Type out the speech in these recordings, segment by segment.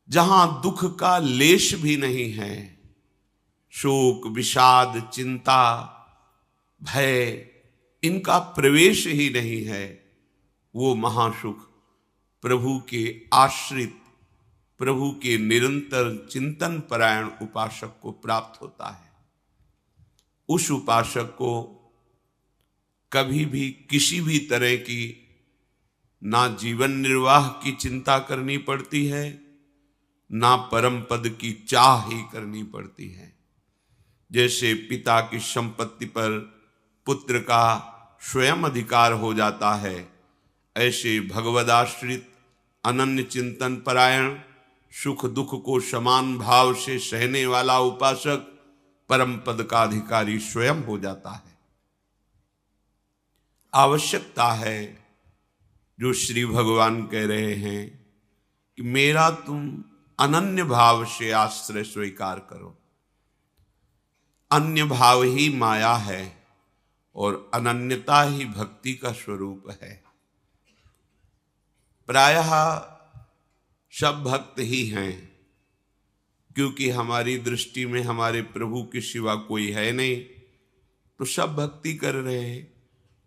जहां दुख का लेश भी नहीं है, शोक विषाद चिंता भय इनका प्रवेश ही नहीं है, वो महासुख प्रभु के आश्रित, प्रभु के निरंतर चिंतन परायण उपासक को प्राप्त होता है। उस उपासक को कभी भी किसी भी तरह की ना जीवन निर्वाह की चिंता करनी पड़ती है, ना परम पद की चाह ही करनी पड़ती है। जैसे पिता की संपत्ति पर पुत्र का स्वयं अधिकार हो जाता है, ऐसे भगवदाश्रित अनन्य चिंतन परायण सुख दुख को समान भाव से सहने वाला उपासक परम पद का अधिकारी स्वयं हो जाता है। आवश्यकता है जो श्री भगवान कह रहे हैं कि मेरा तुम अनन्य भाव से आश्रय स्वीकार करो। अन्य भाव ही माया है और अनन्यता ही भक्ति का स्वरूप है। प्रायः सब भक्त ही हैं, क्योंकि हमारी दृष्टि में हमारे प्रभु के सिवा कोई है नहीं, तो सब भक्ति कर रहे हैं।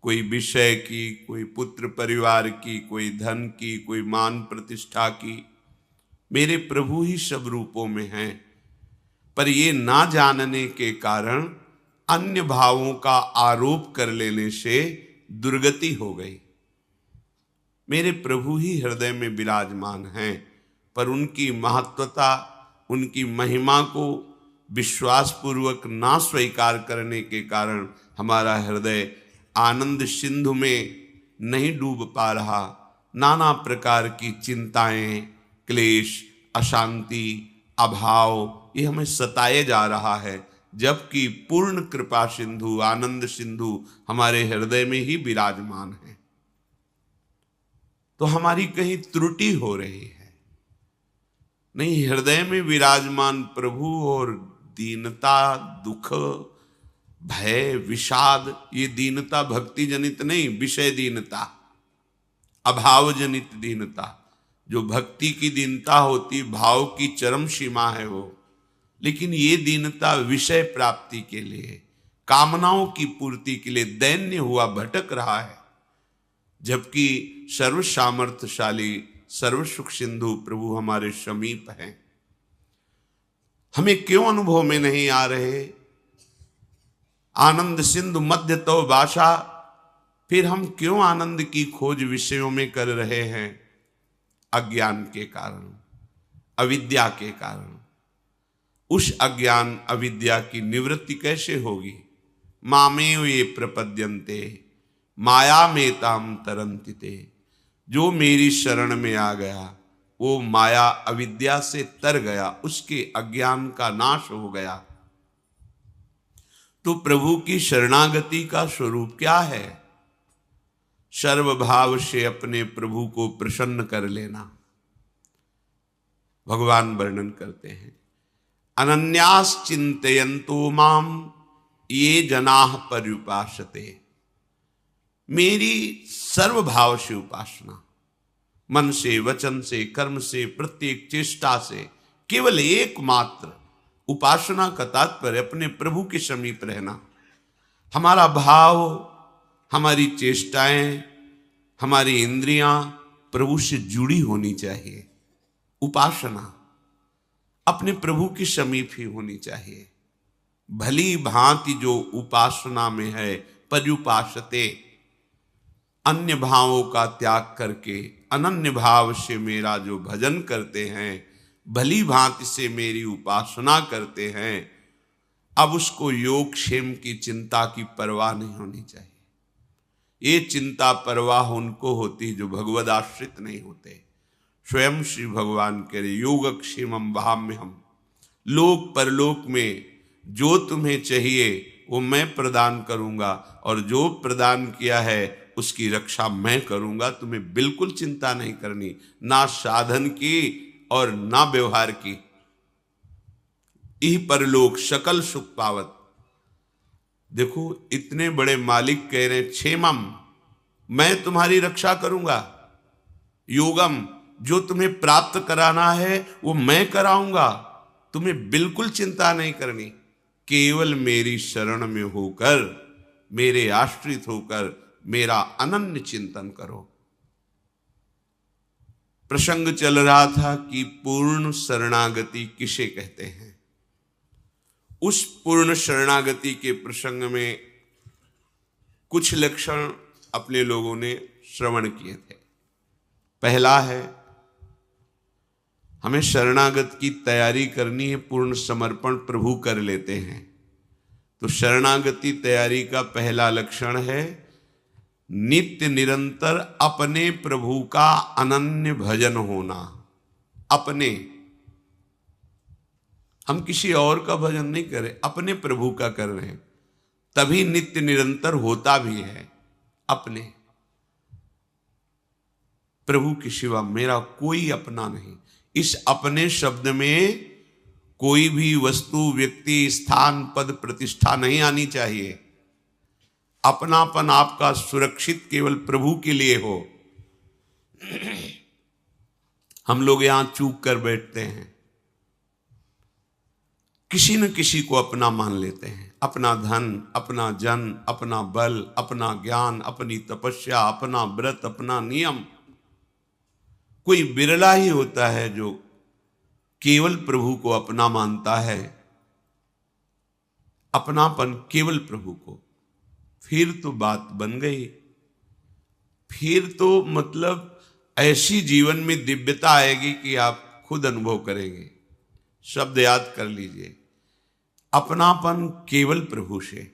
कोई विषय की, कोई पुत्र परिवार की, कोई धन की, कोई मान प्रतिष्ठा की। मेरे प्रभु ही सब रूपों में हैं, पर ये ना जानने के कारण अन्य भावों का आरोप कर लेने से दुर्गति हो गई। मेरे प्रभु ही हृदय में विराजमान हैं, पर उनकी महत्वता, उनकी महिमा को विश्वास पूर्वक ना स्वीकार करने के कारण हमारा हृदय आनंद सिंधु में नहीं डूब पा रहा। नाना प्रकार की चिंताएं, क्लेश, अशांति, अभाव ये हमें सताए जा रहा है, जबकि पूर्ण कृपा सिंधु, आनंद सिंधु हमारे हृदय में ही विराजमान है। तो हमारी कहीं त्रुटि हो रही है। नहीं, हृदय में विराजमान प्रभु और दीनता, दुख, भय, विषाद, ये दीनता भक्ति जनित नहीं, विषय दीनता, अभाव जनित दीनता। जो भक्ति की दीनता होती, भाव की चरम सीमा है वो, लेकिन ये दीनता विषय प्राप्ति के लिए, कामनाओं की पूर्ति के लिए दैन्य हुआ भटक रहा है, जबकि सर्व सामर्थ्यशाली, सर्व सुख सिंधु प्रभु हमारे समीप हैं। हमें क्यों अनुभव में नहीं आ रहे? आनंद सिंधु मध्य तो भाषा, फिर हम क्यों आनंद की खोज विषयों में कर रहे हैं? अज्ञान के कारण, अविद्या के कारण। उस अज्ञान अविद्या की निवृत्ति कैसे होगी? मामेव ये प्रपद्यन्ते माया में ताम तरन्ति ते। जो मेरी शरण में आ गया वो माया अविद्या से तर गया, उसके अज्ञान का नाश हो गया। तो प्रभु की शरणागति का स्वरूप क्या है? सर्वभाव से अपने प्रभु को प्रसन्न कर लेना। भगवान वर्णन करते हैं, अनन्यास चिंतयन्तो माम ये जनाः पर्युपासते। मेरी सर्वभाव से उपासना, मन से, वचन से, कर्म से, प्रत्येक चेष्टा से, केवल एकमात्र उपासना का तात्पर्य अपने प्रभु के समीप रहना। हमारा भाव, हमारी चेष्टाएं, हमारी इंद्रियां प्रभु से जुड़ी होनी चाहिए। उपासना अपने प्रभु के समीप ही होनी चाहिए। भली भांति जो उपासना में है, पर्युपासते, अन्य भावों का त्याग करके अनन्य भाव से मेरा जो भजन करते हैं, भली भांति से मेरी उपासना करते हैं, अब उसको योग क्षेम की चिंता की परवाह नहीं होनी चाहिए। ये चिंता परवाह उनको होती जो भगवद आश्रित नहीं होते। स्वयं श्री भगवान कह रहे, योगक्षेमम वहाम्यहम्। लोक परलोक में जो तुम्हें चाहिए वो मैं प्रदान करूंगा, और जो प्रदान किया है उसकी रक्षा मैं करूंगा। तुम्हें बिल्कुल चिंता नहीं करनी, ना साधन की और ना व्यवहार की। इह परलोक सकल सुख पावत। देखो, इतने बड़े मालिक कह रहे हैं, क्षेमम, मैं तुम्हारी रक्षा करूंगा। योगम, जो तुम्हें प्राप्त कराना है वो मैं कराऊंगा, तुम्हें बिल्कुल चिंता नहीं करनी। केवल मेरी शरण में होकर, मेरे आश्रित होकर मेरा अनन्य चिंतन करो। प्रसंग चल रहा था कि पूर्ण शरणागति किसे कहते हैं। उस पूर्ण शरणागति के प्रसंग में कुछ लक्षण अपने लोगों ने श्रवण किए थे। पहला है, हमें शरणागत की तैयारी करनी है, पूर्ण समर्पण प्रभु कर लेते हैं। तो शरणागति तैयारी का पहला लक्षण है नित्य निरंतर अपने प्रभु का अनन्य भजन होना। अपने, हम किसी और का भजन नहीं कर रहे, अपने प्रभु का कर रहे हैं, तभी नित्य निरंतर होता भी है। अपने प्रभु के सिवा मेरा कोई अपना नहीं। इस अपने शब्द में कोई भी वस्तु, व्यक्ति, स्थान, पद, प्रतिष्ठा नहीं आनी चाहिए। अपनापन आपका सुरक्षित केवल प्रभु के लिए हो। हम लोग यहां चूक कर बैठते हैं, किसी न किसी को अपना मान लेते हैं। अपना धन, अपना जन, अपना बल, अपना ज्ञान, अपनी तपस्या, अपना व्रत, अपना नियम। कोई बिरला ही होता है जो केवल प्रभु को अपना मानता है, अपनापन केवल प्रभु को। फिर तो बात बन गई। फिर तो मतलब ऐसी जीवन में दिव्यता आएगी कि आप खुद अनुभव करेंगे। शब्द याद कर लीजिए, अपनापन केवल प्रभु से।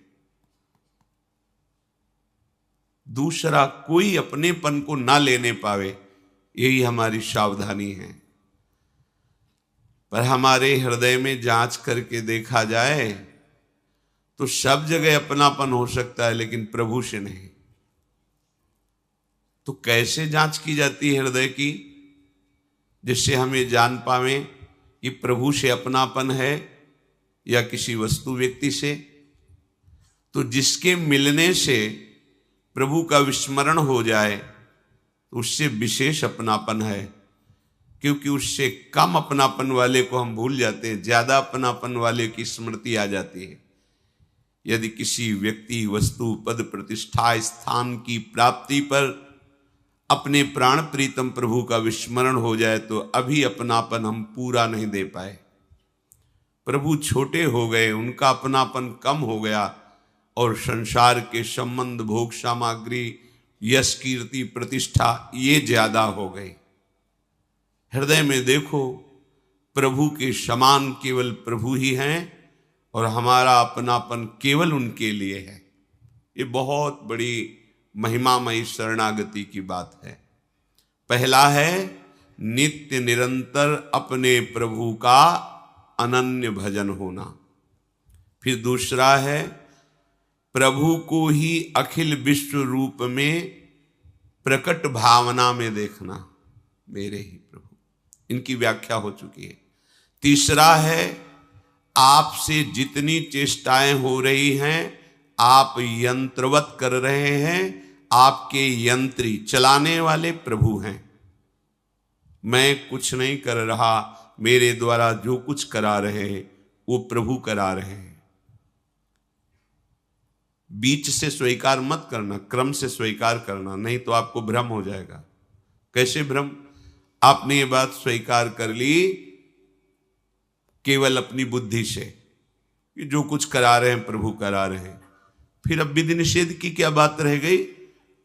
दूसरा कोई अपनेपन को ना लेने पावे, यही हमारी सावधानी है। पर हमारे हृदय में जांच करके देखा जाए तो सब जगह अपनापन हो सकता है, लेकिन प्रभु से नहीं। तो कैसे जांच की जाती है हृदय की, जिससे हम ये जान पावे कि प्रभु से अपनापन है या किसी वस्तु व्यक्ति से? तो जिसके मिलने से प्रभु का विस्मरण हो जाए तो उससे विशेष अपनापन है, क्योंकि उससे कम अपनापन वाले को हम भूल जाते हैं, ज्यादा अपनापन वाले की स्मृति आ जाती है। यदि किसी व्यक्ति, वस्तु, पद, प्रतिष्ठा, स्थान की प्राप्ति पर अपने प्राण प्रीतम प्रभु का विस्मरण हो जाए तो अभी अपनापन हम पूरा नहीं दे पाए। प्रभु छोटे हो गए, उनका अपनापन कम हो गया और संसार के संबंध, भोग सामग्री, यश, कीर्ति, प्रतिष्ठा ये ज्यादा हो गई। हृदय में देखो, प्रभु के समान केवल प्रभु ही हैं और हमारा अपनापन केवल उनके लिए है। ये बहुत बड़ी महिमामयी शरणागति की बात है। पहला है नित्य निरंतर अपने प्रभु का अनन्य भजन होना। फिर दूसरा है प्रभु को ही अखिल विश्व रूप में प्रकट भावना में देखना। मेरे ही प्रभु, इनकी व्याख्या हो चुकी है। तीसरा है आपसे जितनी चेष्टाएं हो रही हैं, आप यंत्रवत कर रहे हैं, आपके यंत्री, चलाने वाले प्रभु हैं। मैं कुछ नहीं कर रहा, मेरे द्वारा जो कुछ करा रहे हैं वो प्रभु करा रहे हैं। बीच से स्वीकार मत करना, क्रम से स्वीकार करना, नहीं तो आपको भ्रम हो जाएगा। कैसे भ्रम? आपने ये बात स्वीकार कर ली केवल अपनी बुद्धि से कि जो कुछ करा रहे हैं प्रभु करा रहे हैं, फिर अब विधि निषेध की क्या बात रह गई?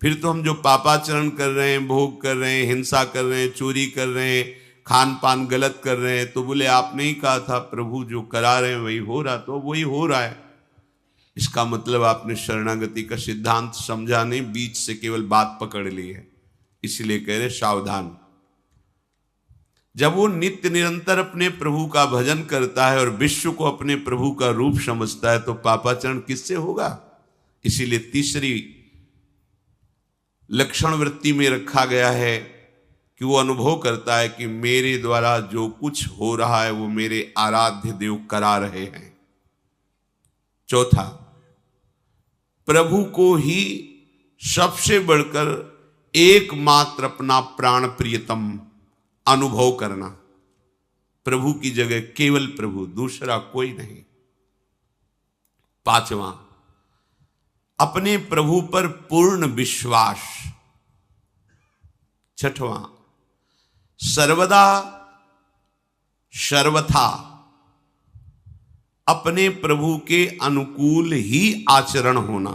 फिर तो हम जो पापाचरण कर रहे हैं, भोग कर रहे हैं, हिंसा कर रहे हैं, चोरी कर रहे हैं, खान पान गलत कर रहे हैं, तो बोले आपने ही कहा था प्रभु जो करा रहे हैं वही हो रहा, तो वही हो रहा है। इसका मतलब आपने शरणागति का सिद्धांत समझा नहीं, बीच से केवल बात पकड़ ली है। इसलिए कह रहे सावधान। जब वो नित्य निरंतर अपने प्रभु का भजन करता है और विश्व को अपने प्रभु का रूप समझता है तो पापाचरण किससे होगा? इसीलिए तीसरी लक्षण वृत्ति में रखा गया है कि वो अनुभव करता है कि मेरे द्वारा जो कुछ हो रहा है वो मेरे आराध्य देव करा रहे हैं। चौथा, प्रभु को ही सबसे बढ़कर एकमात्र अपना प्राण प्रियतम अनुभव करना, प्रभु की जगह केवल प्रभु, दूसरा कोई नहीं। पांचवा, अपने प्रभु पर पूर्ण विश्वास। छठवां, सर्वदा सर्वथा अपने प्रभु के अनुकूल ही आचरण होना।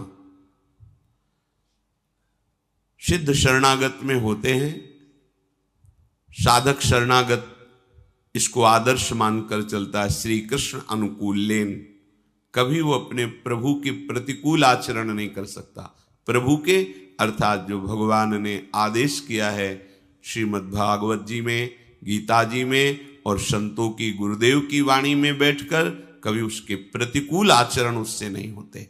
सिद्ध शरणागत में होते हैं, साधक शरणागत इसको आदर्श मानकर चलता है, श्री कृष्ण अनुकूलेन। कभी वो अपने प्रभु के प्रतिकूल आचरण नहीं कर सकता। प्रभु के अर्थात जो भगवान ने आदेश किया है श्रीमद् भागवत जी में, गीता जी में और संतों की, गुरुदेव की वाणी में बैठकर, कभी उसके प्रतिकूल आचरण उससे नहीं होते।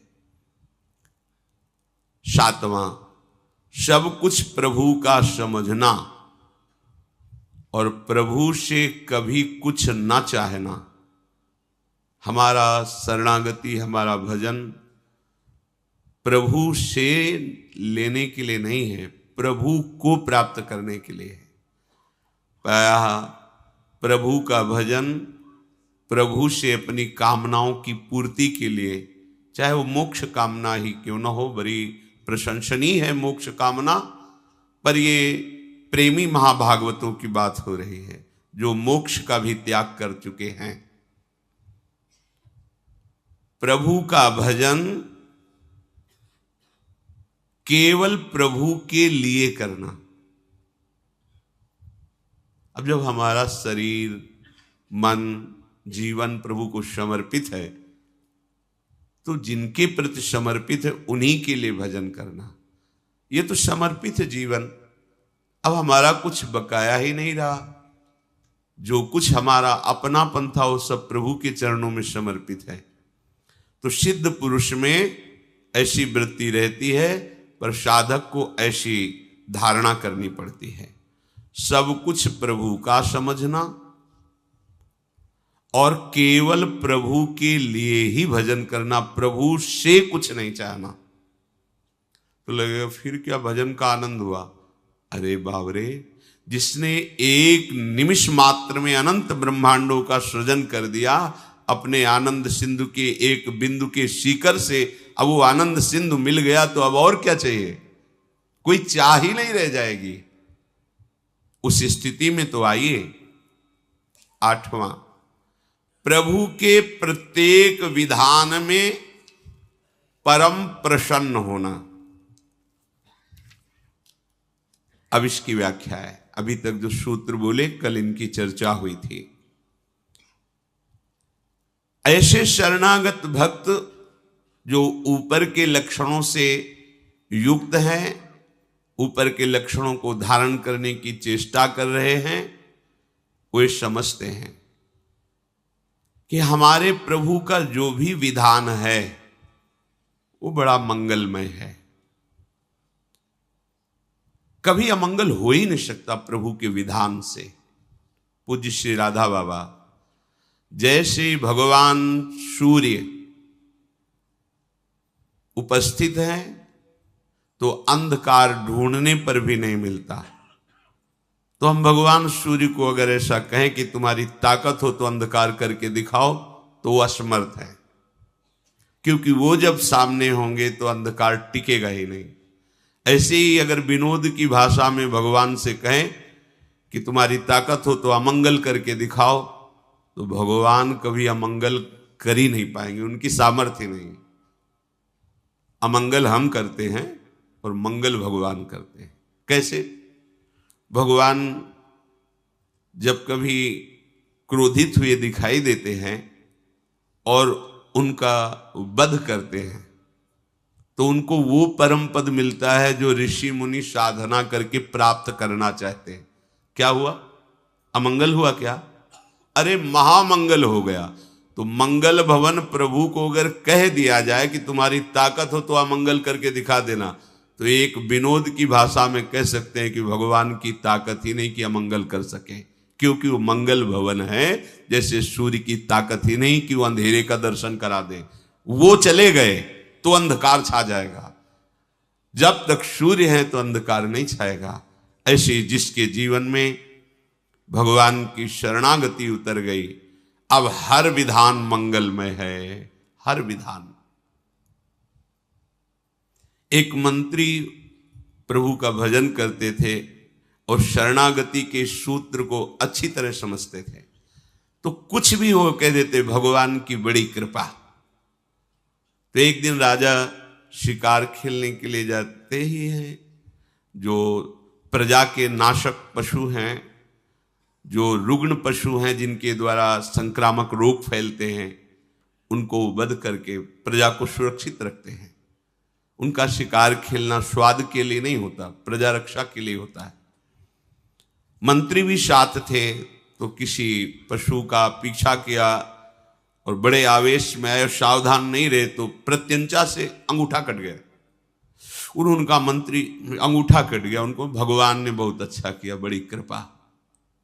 सातवां, सब कुछ प्रभु का समझना और प्रभु से कभी कुछ ना चाहना। हमारा शरणागति, हमारा भजन प्रभु से लेने के लिए नहीं है, प्रभु को प्राप्त करने के लिए है। प्रायः प्रभु का भजन प्रभु से अपनी कामनाओं की पूर्ति के लिए, चाहे वो मोक्ष कामना ही क्यों न हो, बड़ी प्रशंसनीय है मोक्ष कामना, पर ये प्रेमी महाभागवतों की बात हो रही है जो मोक्ष का भी त्याग कर चुके हैं। प्रभु का भजन केवल प्रभु के लिए करना। अब जब हमारा शरीर, मन, जीवन प्रभु को समर्पित है, तो जिनके प्रति समर्पित है उन्हीं के लिए भजन करना। ये तो समर्पित है जीवन। अब हमारा कुछ बकाया ही नहीं रहा, जो कुछ हमारा अपनापन था वो सब प्रभु के चरणों में समर्पित है। तो सिद्ध पुरुष में ऐसी वृत्ति रहती है, पर साधक को ऐसी धारणा करनी पड़ती है, सब कुछ प्रभु का समझना और केवल प्रभु के लिए ही भजन करना, प्रभु से कुछ नहीं चाहना। तो लगेगा फिर क्या भजन का आनंद हुआ? अरे बाबरे, जिसने एक निमिष मात्र में अनंत ब्रह्मांडों का सृजन कर दिया अपने आनंद सिंधु के एक बिंदु के शिखर से, अब वो आनंद सिंधु मिल गया तो अब और क्या चाहिए? कोई चाह ही नहीं रह जाएगी। उस स्थिति में तो आइए। आठवां, प्रभु के प्रत्येक विधान में परम प्रसन्न होना। अब इसकी व्याख्या है। अभी तक जो सूत्र बोले कल इनकी चर्चा हुई थी। ऐसे शरणागत भक्त जो ऊपर के लक्षणों से युक्त हैं, ऊपर के लक्षणों को धारण करने की चेष्टा कर रहे हैं, वे समझते हैं कि हमारे प्रभु का जो भी विधान है वो बड़ा मंगलमय है। कभी अमंगल हो ही नहीं सकता प्रभु के विधान से। पूज्य श्री राधा बाबा, जैसे भगवान सूर्य उपस्थित है तो अंधकार ढूंढने पर भी नहीं मिलता, तो हम भगवान सूर्य को अगर ऐसा कहें कि तुम्हारी ताकत हो तो अंधकार करके दिखाओ, तो वो असमर्थ है, क्योंकि वो जब सामने होंगे तो अंधकार टिकेगा ही नहीं। ऐसे ही अगर विनोद की भाषा में भगवान से कहें कि तुम्हारी ताकत हो तो अमंगल करके दिखाओ, तो भगवान कभी अमंगल कर ही नहीं पाएंगे, उनकी सामर्थ्य नहीं। अमंगल हम करते हैं और मंगल भगवान करते हैं। कैसे? भगवान जब कभी क्रोधित हुए दिखाई देते हैं और उनका वध करते हैं, तो उनको वो परम पद मिलता है जो ऋषि मुनि साधना करके प्राप्त करना चाहते हैं। क्या हुआ? अमंगल हुआ क्या? अरे महामंगल हो गया। तो मंगल भवन प्रभु को अगर कह दिया जाए कि तुम्हारी ताकत हो तो अमंगल करके दिखा देना, तो एक विनोद की भाषा में कह सकते हैं कि भगवान की ताकत ही नहीं कि अमंगल कर सके, क्योंकि वो मंगल भवन है। जैसे सूर्य की ताकत ही नहीं कि वो अंधेरे का दर्शन करा दे, वो चले गए तो अंधकार छा जाएगा। जब तक सूर्य है तो अंधकार नहीं छाएगा। ऐसे जिसके जीवन में भगवान की शरणागति उतर गई। अब हर विधान मंगलमय है, हर विधान। एक मंत्री प्रभु का भजन करते थे और शरणागति के सूत्र को अच्छी तरह समझते थे, तो कुछ भी हो कह देते भगवान की बड़ी कृपा। तो एक दिन राजा शिकार खेलने के लिए जाते ही हैं, जो प्रजा के नाशक पशु हैं, जो रुग्ण पशु हैं, जिनके द्वारा संक्रामक रोग फैलते हैं, उनको वध करके प्रजा को सुरक्षित रखते हैं। उनका शिकार खेलना स्वाद के लिए नहीं होता, प्रजा रक्षा के लिए होता है। मंत्री भी साथ थे, तो किसी पशु का पीछा किया और बड़े आवेश में आए, सावधान नहीं रहे तो प्रत्यंचा से अंगूठा कट गया। और उनका मंत्री अंगूठा कट गया, उनको भगवान ने बहुत अच्छा किया, बड़ी कृपा।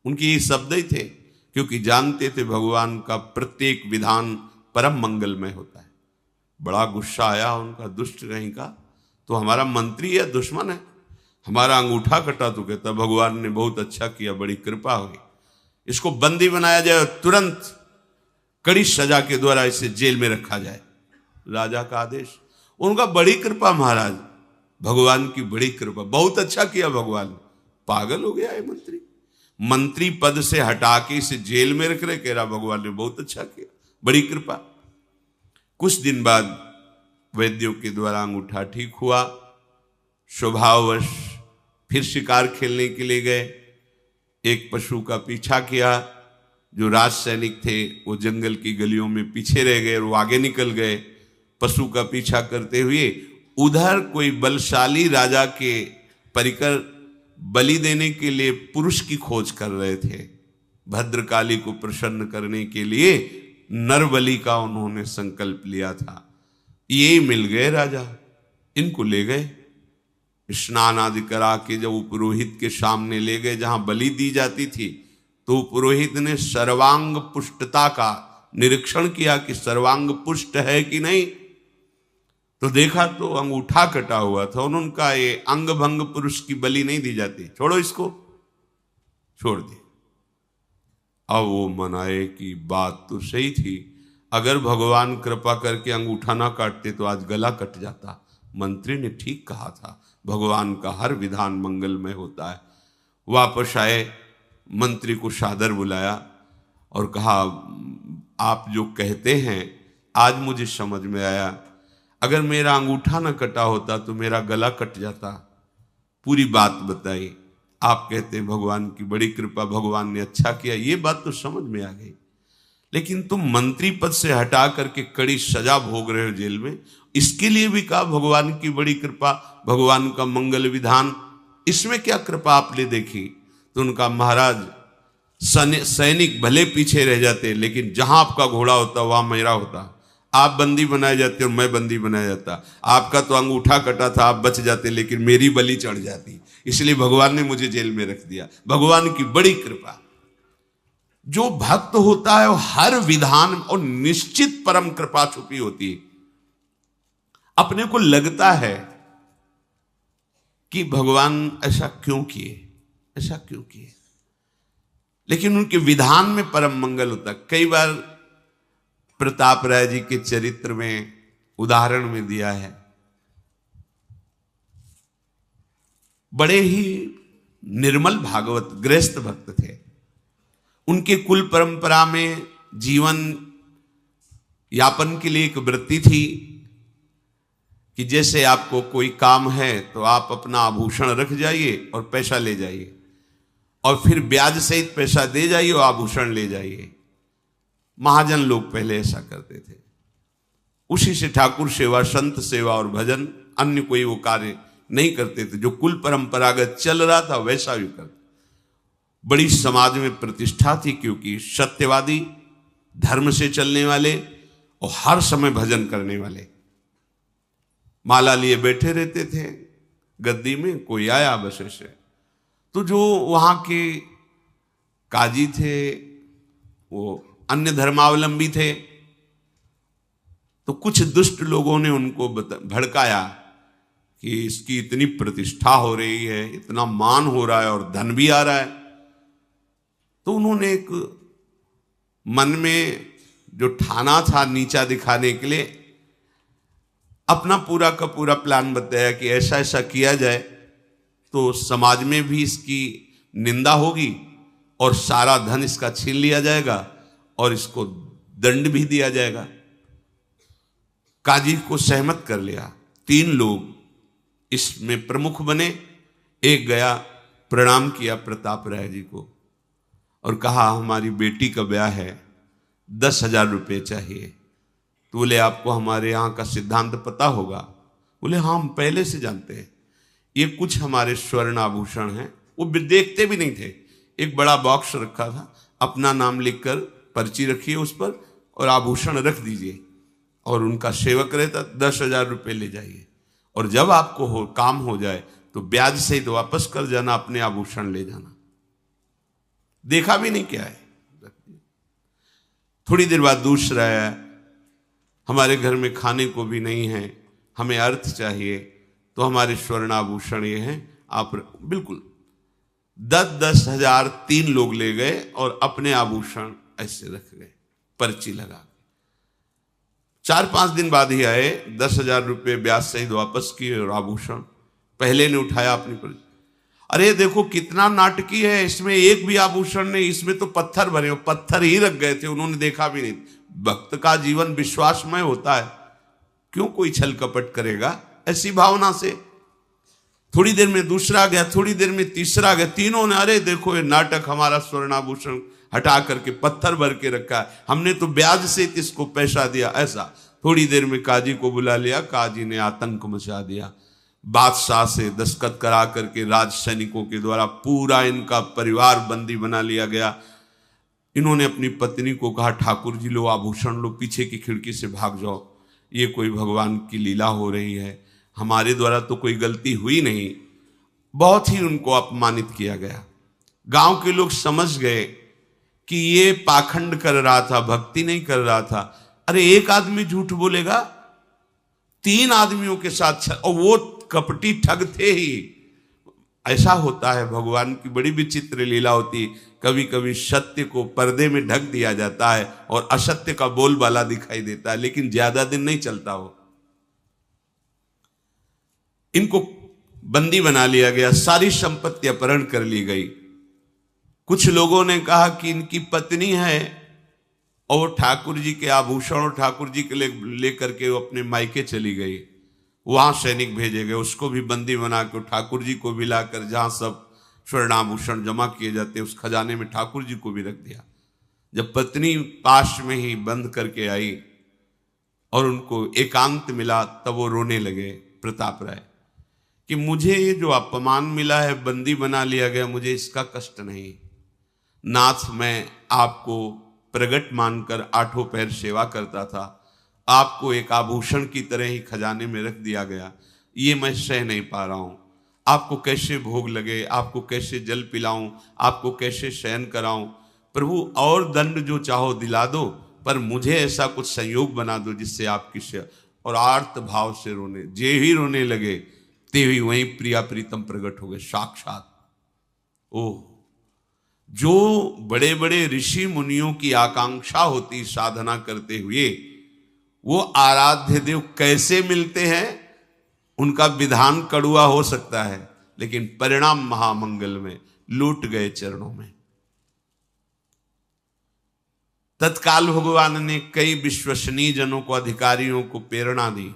उनके ये शब्द ही थे, क्योंकि जानते थे भगवान का प्रत्येक विधान परम मंगलमय होता है। बड़ा गुस्सा आया उनका, दुष्ट कहीं का, तो हमारा मंत्री या दुश्मन है, हमारा अंगूठा कटा, तो कहता भगवान ने बहुत अच्छा किया, बड़ी कृपा हुई, इसको बंदी बनाया जाए, तुरंत कड़ी सजा के द्वारा इसे जेल में रखा जाए। राजा का आदेश। उनका बड़ी कृपा महाराज, भगवान की बड़ी कृपा, बहुत अच्छा किया भगवान। पागल हो गया है मंत्री, मंत्री पद से हटा के इसे जेल में रख रहे, कह रहा भगवान ने बहुत अच्छा किया, बड़ी कृपा। कुछ दिन बाद वैद्यों के द्वारा अंगूठा ठीक हुआ। स्वभाववश फिर शिकार खेलने के लिए गए। एक पशु का पीछा किया, जो राज सैनिक थे वो जंगल की गलियों में पीछे रह गए और वो आगे निकल गए। पशु का पीछा करते हुए उधर कोई बलशाली राजा के परिकर बलि देने के लिए पुरुष की खोज कर रहे थे। भद्रकाली को प्रसन्न करने के लिए नर बलि का उन्होंने संकल्प लिया था। ये मिल गए राजा, इनको ले गए, स्नान आदि करा के जब वो पुरोहित के सामने ले गए जहां बलि दी जाती थी, तो पुरोहित ने सर्वांग पुष्टता का निरीक्षण किया कि सर्वांग पुष्ट है कि नहीं। तो देखा तो अंगूठा कटा हुआ था। उन्होंने कहा ये अंग भंग पुरुष की बलि नहीं दी जाती, छोड़ो इसको, छोड़ दिया। अब वो मनाए कि बात तो सही थी, अगर भगवान कृपा करके अंगूठा ना काटते तो आज गला कट जाता। मंत्री ने ठीक कहा था, भगवान का हर विधान मंगलमय होता है। वापस आए, मंत्री को सादर बुलाया और कहा आप जो कहते हैं आज मुझे समझ में आया, अगर मेरा अंगूठा न कटा होता तो मेरा गला कट जाता। पूरी बात बताई। आप कहते हैं भगवान की बड़ी कृपा, भगवान ने अच्छा किया, ये बात तो समझ में आ गई, लेकिन तुम मंत्री पद से हटा करके कड़ी सजा भोग रहे हो जेल में, इसके लिए भी कहा भगवान की बड़ी कृपा, भगवान का मंगल विधान, इसमें क्या कृपा आपने देखी? तो उनका महाराज सैनिक भले पीछे रह जाते, लेकिन जहां आपका घोड़ा होता वहां मेरा होता। आप बंदी बनाए जाते और मैं बंदी बनाया जाता। आपका तो अंगूठा कटा था, आप बच जाते, लेकिन मेरी बलि चढ़ जाती, इसलिए भगवान ने मुझे जेल में रख दिया। भगवान की बड़ी कृपा। जो भक्त होता है वो हर विधान और निश्चित परम कृपा छुपी होती है। अपने को लगता है कि भगवान ऐसा क्यों किए, ऐसा क्यों किए, लेकिन उनके विधान में परम मंगल होता। कई बार प्रताप राय जी के चरित्र में उदाहरण में दिया है, बड़े ही निर्मल भागवत गृहस्थ भक्त थे। उनके कुल परंपरा में जीवन यापन के लिए एक वृत्ति थी कि जैसे आपको कोई काम है तो आप अपना आभूषण रख जाइए और पैसा ले जाइए, और फिर ब्याज सहित पैसा दे जाइए और आभूषण ले जाइए। महाजन लोग पहले ऐसा करते थे। उसी से ठाकुर सेवा, संत सेवा और भजन, अन्य कोई वो कार्य नहीं करते थे। जो कुल परंपरागत चल रहा था वैसा भी करते। बड़ी समाज में प्रतिष्ठा थी, क्योंकि सत्यवादी, धर्म से चलने वाले और हर समय भजन करने वाले। माला लिए बैठे रहते थे गद्दी में, कोई आया बस ऐसे, तो जो वहां के काजी थे वो अन्य धर्मावलंबी थे, तो कुछ दुष्ट लोगों ने उनको भड़काया कि इसकी इतनी प्रतिष्ठा हो रही है, इतना मान हो रहा है और धन भी आ रहा है, तो उन्होंने एक मन में जो ठाना था नीचा दिखाने के लिए अपना पूरा का पूरा प्लान बताया कि ऐसा ऐसा किया जाए तो समाज में भी इसकी निंदा होगी और सारा धन इसका छीन लिया जाएगा और इसको दंड भी दिया जाएगा। काजी को सहमत कर लिया। 3 लोग इसमें प्रमुख बने। एक गया, प्रणाम किया प्रताप राय जी को और कहा हमारी बेटी का ब्याह है, 10,000 रुपये चाहिए। तो बोले आपको हमारे यहाँ का सिद्धांत पता होगा? बोले हाँ हम पहले से जानते हैं। ये कुछ हमारे स्वर्ण आभूषण हैं, वो देखते भी नहीं थे। एक बड़ा बॉक्स रखा था, अपना नाम लिखकर पर्ची रखिए उस पर और आभूषण रख दीजिए और उनका सेवक रहता, 10,000 रुपये ले जाइए और जब आपको काम हो जाए तो ब्याज सहित वापस कर जाना, अपने आभूषण ले जाना। देखा भी नहीं क्या है। थोड़ी देर बाद दूसरा आया, हमारे घर में खाने को भी नहीं है, हमें अर्थ चाहिए, तो हमारे स्वर्ण आभूषण ये हैं, आप बिल्कुल 10,000 3 लोग ले गए और अपने आभूषण ऐसे रख गए पर्ची लगा। 4-5 दिन बाद ही आए, 10,000 रुपये ब्याज सहित वापस किए और आभूषण पहले ने उठाया अपनी पर्ची। अरे देखो कितना नाटकी है, इसमें एक भी आभूषण नहीं, इसमें तो पत्थर भरे, पत्थर ही रख गए थे, उन्होंने देखा भी नहीं। भक्त का जीवन विश्वासमय होता है, क्यों कोई छल कपट करेगा ऐसी भावना से। थोड़ी देर में दूसरा गया, थोड़ी देर में तीसरा गया, तीनों ने अरे देखो ये नाटक, हमारा स्वर्णाभूषण हटा करके पत्थर भर के रखा है, हमने तो ब्याज से इसको पैसा दिया। ऐसा थोड़ी देर में काजी को बुला लिया, काजी ने आतंक मचा दिया। बादशाह से दस्तखत करा करके राज सैनिकों के द्वारा पूरा इनका परिवार बंदी बना लिया गया। इन्होंने अपनी पत्नी को कहा ठाकुर जी लो आभूषण लो, पीछे की खिड़की से भाग जाओ, ये कोई भगवान की लीला हो रही है, हमारे द्वारा तो कोई गलती हुई नहीं। बहुत ही उनको अपमानित किया गया। गांव के लोग समझ गए कि ये पाखंड कर रहा था, भक्ति नहीं कर रहा था। अरे एक आदमी झूठ बोलेगा, 3 आदमियों के साथ, और वो कपटी ठग थे ही। ऐसा होता है, भगवान की बड़ी विचित्र लीला होती। कभी कभी सत्य को पर्दे में ढक दिया जाता है और असत्य का बोलबाला दिखाई देता है, लेकिन ज्यादा दिन नहीं चलता वो। इनको बंदी बना लिया गया, सारी संपत्ति अपहरण कर ली गई। कुछ लोगों ने कहा कि इनकी पत्नी है और ठाकुर जी के आभूषण और ठाकुर जी के लेकर के वो अपने मायके चली गई। वहां सैनिक भेजे गए, उसको भी बंदी बना कर ठाकुर जी को भी लाकर जहां सब स्वर्णाभूषण जमा किए जाते उस खजाने में ठाकुर जी को भी रख दिया। जब पत्नी पास में ही बंद करके आई और उनको एकांत मिला, तब वो रोने लगे प्रताप राय कि मुझे ये जो अपमान मिला है, बंदी बना लिया गया, मुझे इसका कष्ट नहीं। नाथ मैं आपको प्रगट मानकर 8 पैर सेवा करता था, आपको एक आभूषण की तरह ही खजाने में रख दिया गया, ये मैं सह नहीं पा रहा हूं। आपको कैसे भोग लगे, आपको कैसे जल पिलाऊं, आपको कैसे शयन कराऊं। प्रभु और दंड जो चाहो दिला दो, पर मुझे ऐसा कुछ संयोग बना दो जिससे आपकी सेवा। और आर्त भाव से रोने, जे ही रोने लगे ते ही वहीं प्रिया प्रीतम प्रकट हो गए साक्षात। ओह, जो बड़े बड़े ऋषि मुनियों की आकांक्षा होती साधना करते हुए, वो आराध्य देव कैसे मिलते हैं। उनका विधान कड़ुआ हो सकता है, लेकिन परिणाम महामंगल में, लूट गए चरणों में। तत्काल भगवान ने कई विश्वसनीय जनों को, अधिकारियों को प्रेरणा दी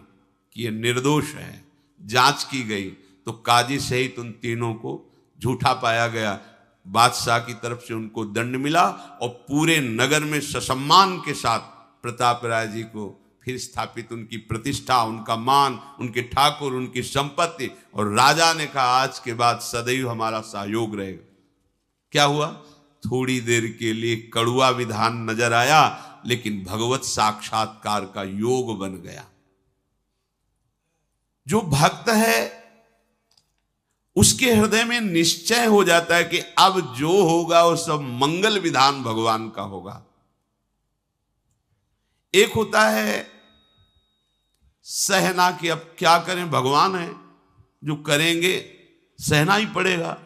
कि ये निर्दोष है। जांच की गई तो काजी सहित उन तीनों को झूठा पाया गया। बादशाह की तरफ से उनको दंड मिला और पूरे नगर में ससम्मान के साथ प्रताप राय जी को फिर स्थापित, उनकी प्रतिष्ठा, उनका मान, उनके ठाकुर, उनकी संपत्ति। और राजा ने कहा आज के बाद सदैव हमारा सहयोग रहेगा। क्या हुआ? थोड़ी देर के लिए कड़ुआ विधान नजर आया, लेकिन भगवत साक्षात्कार का योग बन गया। जो भक्त है उसके हृदय में निश्चय हो जाता है कि अब जो होगा वो सब मंगल विधान भगवान का होगा। एक होता है सहना कि अब क्या करें, भगवान है जो करेंगे, सहना ही पड़ेगा।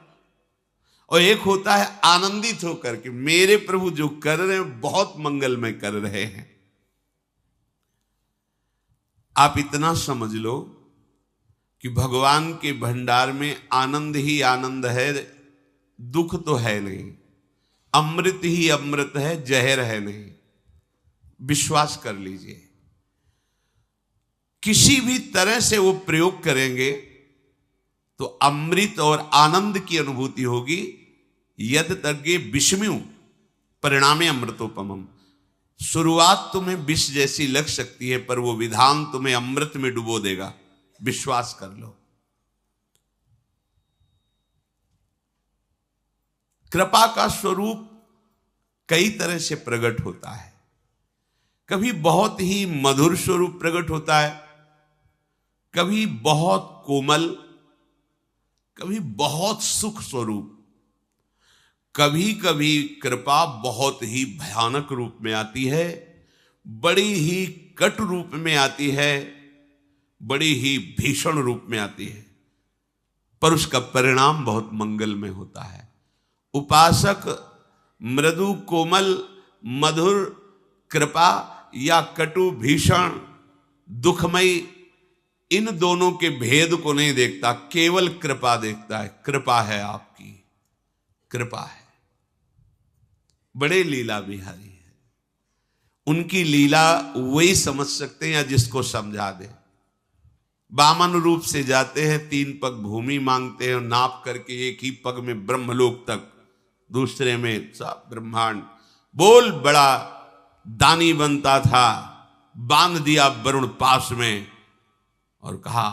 और एक होता है आनंदित होकर के मेरे प्रभु जो कर रहे हैं बहुत मंगलमय कर रहे हैं। आप इतना समझ लो कि भगवान के भंडार में आनंद ही आनंद है, दुख तो है नहीं, अमृत ही अमृत है, जहर है नहीं। विश्वास कर लीजिए, किसी भी तरह से वो प्रयोग करेंगे तो अमृत और आनंद की अनुभूति होगी। यद तज्ञे विषम्यु परिणामे अमृतोपमम। शुरुआत तुम्हें विष जैसी लग सकती है, पर वो विधान तुम्हें अमृत में डुबो देगा, विश्वास कर लो। कृपा का स्वरूप कई तरह से प्रकट होता है। कभी बहुत ही मधुर स्वरूप प्रकट होता है, कभी बहुत कोमल, कभी बहुत सुख स्वरूप, कभी कभी कृपा बहुत ही भयानक रूप में आती है, बड़ी ही कटु रूप में आती है, बड़ी ही भीषण रूप में आती है, पर उसका परिणाम बहुत मंगलमय होता है। उपासक मृदु कोमल मधुर कृपा या कटु भीषण दुखमयी इन दोनों के भेद को नहीं देखता, केवल कृपा देखता है। कृपा है आपकी, कृपा है। बड़े लीला बिहारी है, उनकी लीला वही समझ सकते हैं या जिसको समझा दे। वामन रूप से जाते हैं, 3 पग भूमि मांगते हैं, नाप करके एक ही पग में ब्रह्मलोक तक, दूसरे में सब ब्रह्मांड। बोल बड़ा दानी बनता था, बांध दिया वरुण पास में और कहा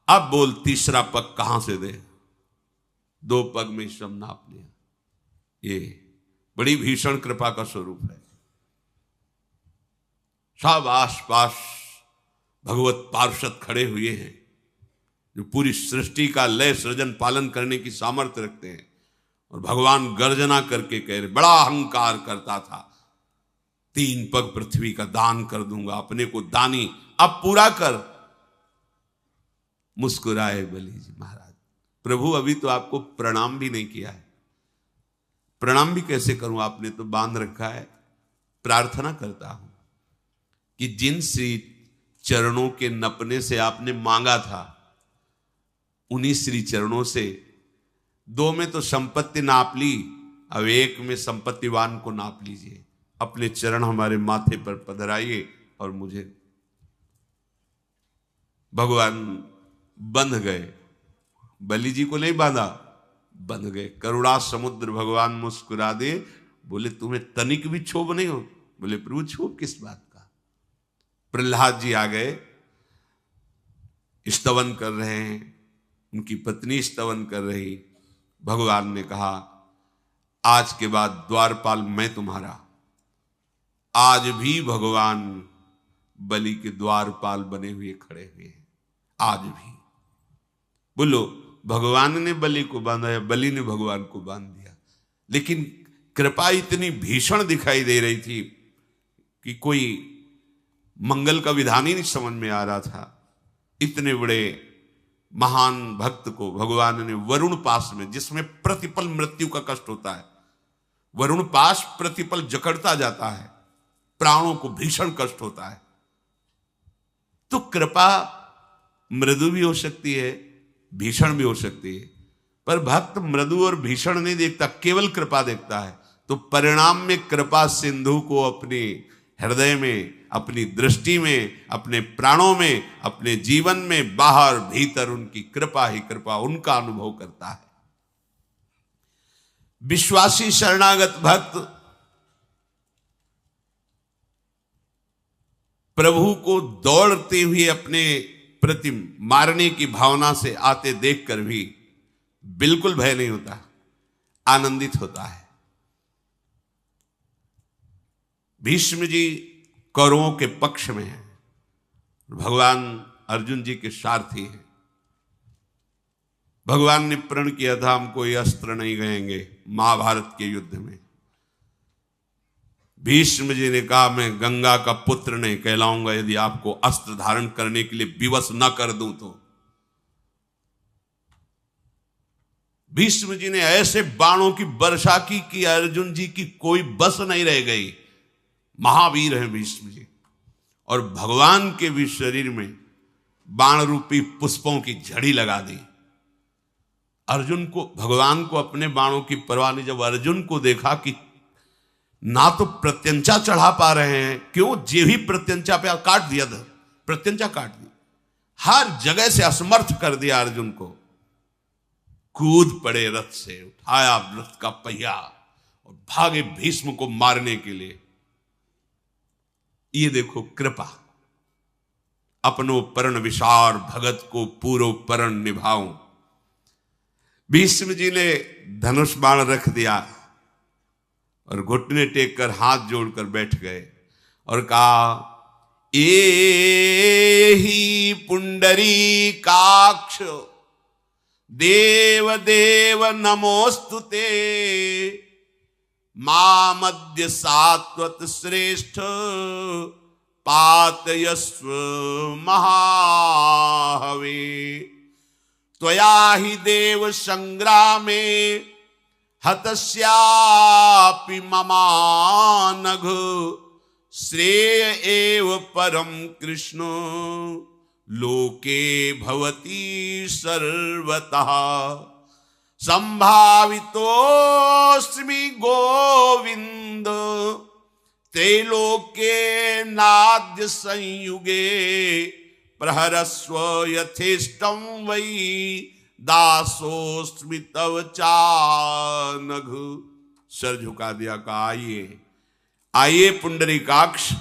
अब बोल तीसरा पग कहां से दे। 2 पग में सब नाप लिया। ये बड़ी भीषण कृपा का स्वरूप है। सब आसपास भगवत पार्षद खड़े हुए हैं जो पूरी सृष्टि का लय सृजन पालन करने की सामर्थ्य रखते हैं, और भगवान गर्जना करके कह रहे, बड़ा अहंकार करता था, 3 पग पृथ्वी का दान कर दूंगा, अपने को दानी अब पूरा कर। मुस्कुराए बलि जी महाराज, प्रभु अभी तो आपको प्रणाम भी नहीं किया है। प्रणाम भी कैसे करूं, आपने तो बांध रखा है। प्रार्थना करता हूं कि जिन श्री चरणों के नपने से आपने मांगा था, उन्हीं श्री चरणों से 2 में तो संपत्ति नाप ली, अब 1 में संपत्तिवान को नाप लीजिए। अपने चरण हमारे माथे पर पधराइए और मुझे। भगवान बंध गए, बलि जी को नहीं बांधा, बंध गए। करुणा समुद्र भगवान मुस्कुरा दे, बोले तुम्हें तनिक भी क्षोभ नहीं हो? बोले प्रभु क्षोभ किस बात का। प्रहलाद जी आ गए, स्तवन कर रहे हैं, उनकी पत्नी स्तवन कर रही। भगवान ने कहा आज के बाद द्वारपाल मैं तुम्हारा। आज भी भगवान बलि के द्वारपाल बने हुए खड़े हुए हैं, आज भी। बोलो, भगवान ने बलि को बांधा या बलि ने भगवान को बांध दिया? लेकिन कृपा इतनी भीषण दिखाई दे रही थी कि कोई मंगल का विधान ही नहीं समझ में आ रहा था। इतने बड़े महान भक्त को भगवान ने वरुण पास में, जिसमें प्रतिपल मृत्यु का कष्ट होता है, वरुण पास प्रतिपल जकड़ता जाता है, प्राणों को भीषण कष्ट होता है। तो कृपा मृदु भी हो सकती है, भीषण भी हो सकती है, पर भक्त मृदु और भीषण नहीं देखता, केवल कृपा देखता है। तो परिणाम में कृपा सिंधु को अपने हृदय में, अपनी दृष्टि में, अपने प्राणों में, अपने जीवन में, बाहर भीतर उनकी कृपा ही कृपा, उनका अनुभव करता है। विश्वासी शरणागत भक्त प्रभु को दौड़ते हुए अपने प्रति मारने की भावना से आते देखकर भी बिल्कुल भय नहीं होता, आनंदित होता है। भीष्म जी कौरवों के पक्ष में हैं, भगवान अर्जुन जी के सारथी हैं। भगवान ने प्रण किया था हम कोई अस्त्र नहीं गएंगे महाभारत के युद्ध में। भीष्म जी ने कहा मैं गंगा का पुत्र नहीं कहलाऊंगा यदि आपको अस्त्र धारण करने के लिए विवश न कर दूं तो। भीष्म जी ने ऐसे बाणों की वर्षा की कि अर्जुन जी की कोई बस नहीं रह गई। महावीर हैं भीष्म जी। और भगवान के भी शरीर में बाण रूपी पुष्पों की झड़ी लगा दी। अर्जुन को, भगवान को अपने बाणों की परवाह नहीं। जब अर्जुन को देखा कि ना तो प्रत्यंचा चढ़ा पा रहे हैं, क्यों जे ही प्रत्यंचा पे काट दिया था, प्रत्यंचा काट दी, हर जगह से असमर्थ कर दिया अर्जुन को। कूद पड़े रथ से, उठाया रथ का पहिया और भागे भीष्म को मारने के लिए। ये देखो कृपा, अपनो परण विशार भगत को पूरो परण निभाऊं। भीष्म जी ने धनुष बाण रख दिया और घुटने टेक कर हाथ जोड़कर बैठ गए और कहा, एहि पुंडरीकाक्ष देव देव नमोस्तुते मामद्य सात्वत श्रेष्ठ पातयस्व महाहवे त्वया हि देव संग्रामे हतस्यापि ममानघ श्रेय एव परम कृष्ण लोके भवति सर्वतः संभावितोऽस्मि गोविंद त्रैलोक्ये नाद्य संयुगे प्रहरस्व यथेष्टं वै दासोऽस्मि तव चानघ। सर झुका दिया, कहा आइए आइए पुंडरीकाक्ष,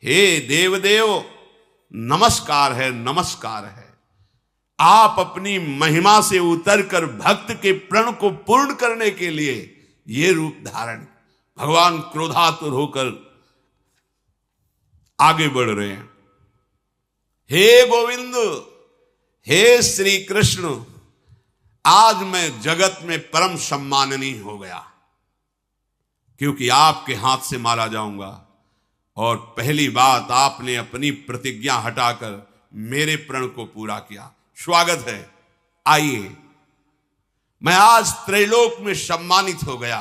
हे देवदेव नमस्कार है नमस्कार है। आप अपनी महिमा से उतरकर भक्त के प्रण को पूर्ण करने के लिए ये रूप धारण, भगवान क्रोधातुर होकर आगे बढ़ रहे हैं। हे गोविंद, हे श्री कृष्ण, आज मैं जगत में परम सम्माननीय हो गया, क्योंकि आपके हाथ से मारा जाऊंगा। और पहली बात, आपने अपनी प्रतिज्ञा हटाकर मेरे प्रण को पूरा किया। स्वागत है, आइए। मैं आज त्रैलोक में सम्मानित हो गया।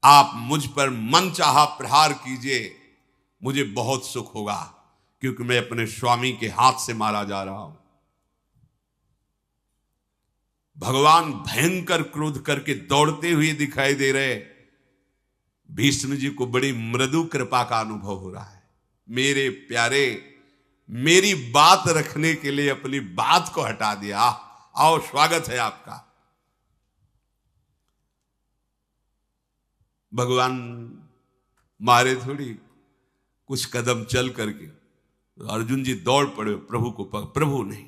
आप मुझ पर मन चाहा प्रहार कीजिए, मुझे बहुत सुख होगा, क्योंकि मैं अपने स्वामी के हाथ से मारा जा रहा हूं। भगवान भयंकर क्रोध करके दौड़ते हुए दिखाई दे रहे। भीष्म जी को बड़ी मृदु कृपा का अनुभव हो रहा है। मेरे प्यारे, मेरी बात रखने के लिए अपनी बात को हटा दिया। आओ, स्वागत है आपका। भगवान मारे थोड़ी, कुछ कदम चल करके अर्जुन जी दौड़ पड़े प्रभु को। प्रभु नहीं,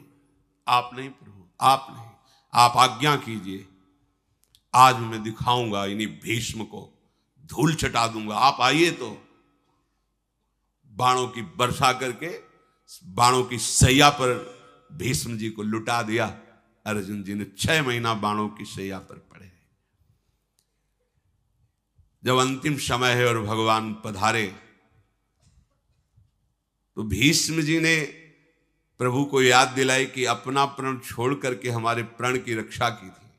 आप नहीं प्रभु, आप नहीं, आप आज्ञा कीजिए। आज मैं दिखाऊंगा इन्हीं भीष्म को, धूल चटा दूंगा। आप आइए। तो बाणों की वर्षा करके बाणों की सैया पर भीष्म जी को लुटा दिया। अर्जुन जी ने 6 महीना बाणों की सैया पर पड़े। जब अंतिम समय है और भगवान पधारे, तो भीष्म जी ने प्रभु को याद दिलाई कि अपना प्रण छोड़ करके हमारे प्राण की रक्षा की थी।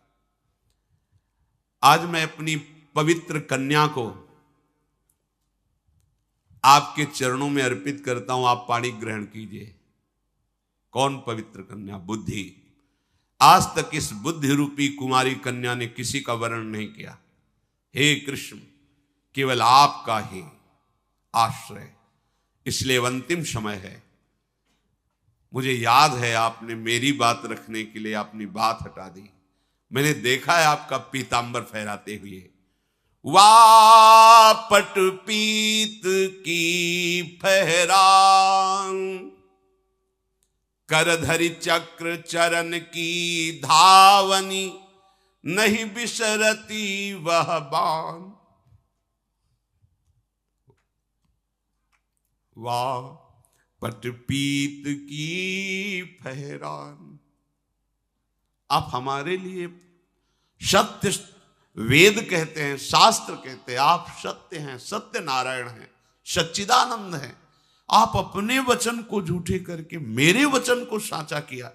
आज मैं अपनी पवित्र कन्या को आपके चरणों में अर्पित करता हूं, आप पाणी ग्रहण कीजिए। कौन पवित्र कन्या? बुद्धि। आज तक इस बुद्धि रूपी कुमारी कन्या ने किसी का वर्ण नहीं किया। हे कृष्ण, केवल आपका ही आश्रय। इसलिए अंतिम समय है। मुझे याद है आपने मेरी बात रखने के लिए अपनी बात हटा दी। मैंने देखा है आपका पीतांबर फहराते हुए। वापट पीत की फहरान, करधरि चक्र चरण की धावनी, नहीं बिसरती वह बाण। वाह पटपीत की फहरान। आप हमारे लिए सत्य, वेद कहते हैं, शास्त्र कहते हैं, आप सत्य हैं, सत्य नारायण हैं, सच्चिदानंद हैं। आप अपने वचन को झूठे करके मेरे वचन को साचा किया।